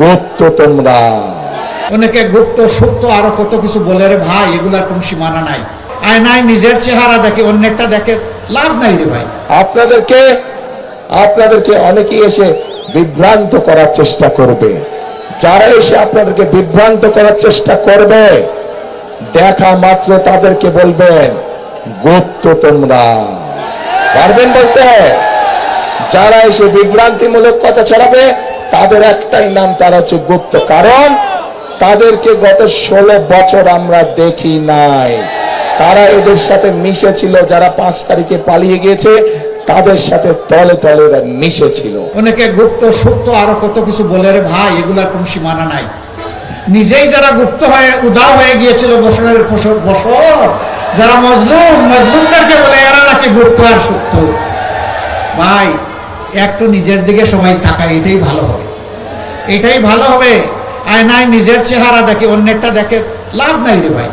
গুপ্ত তোমরা। অনেকে গুপ্ত সুপ্ত আরো কত কিছু বলে রে ভাই, এগুলার কোন সীমানা নাই। আয়নায় নিজের চেহারা দেখে অন্যটা দেখে লাভ নাই রে ভাই। আপনাদেরকে অনেকেই এসে বিভ্রান্ত করার চেষ্টা করবে। যারা এসে আপনাদেরকে বিভ্রান্ত করার চেষ্টা করবে, দেখা মাত্র তাদেরকে বলবেন গুপ্ত তোমরা। পারবেন বলতে? যারা এসে বিভ্রান্তিমূলক কথা ছড়াবে তাদের একটাই নাম, তারা হচ্ছে গুপ্ত। কারণ তাদেরকে গত 16 বছর আমরা দেখি নাই। তারা এদের সাথে মিশেছিল, যারা 5 তারিখে পালিয়ে গিয়েছে তাদের সাথে তলে তলে মিশেছিল। অনেকে গুপ্ত সুপ্ত আরো কত কিছু বলে রে ভাই, এগুলার কোন সীমানা নাই। নিজেই যারা গুপ্ত হয়ে উদাও হয়ে গিয়েছিল বছরের বছর, যারা মজলুমদেরকে বলে এরা নাকি গুপ্ত আর সুপ্ত। ভাই একটু নিজের দিকে সময় তাকাই, এটাই ভালো হবে, এটাই ভালো হবে। আয়নায় নিজের চেহারা দেখে অন্যটা দেখে লাভ নাই রে ভাই।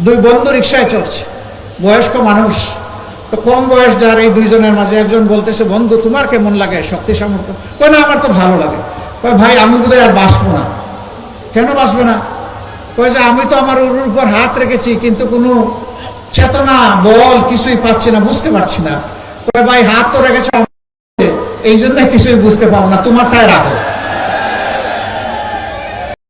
2 বন্ধু রিক্সায় চড়ছে, বয়স্ক মানুষ, তো কম বয়স যার, এই 2 জনের মাঝে একজন বলতেছে, বন্ধু তোমার কেমন লাগে শক্তি সামর্থ্য? কই না আমার তো ভালো লাগে। কই ভাই আমি বোধহয় আর বাঁচবো না। কেন বাঁচবে না? কই যে আমি তো আমার ওর উপর হাত রেখেছি কিন্তু কোনো চেতনা বল কিছুই পাচ্ছি না, বুঝতে পারছি না। কই ভাই হাত তো রেখেছ এই জন্য কিছুই বুঝতে পারো না, তোমারটাই রাখো।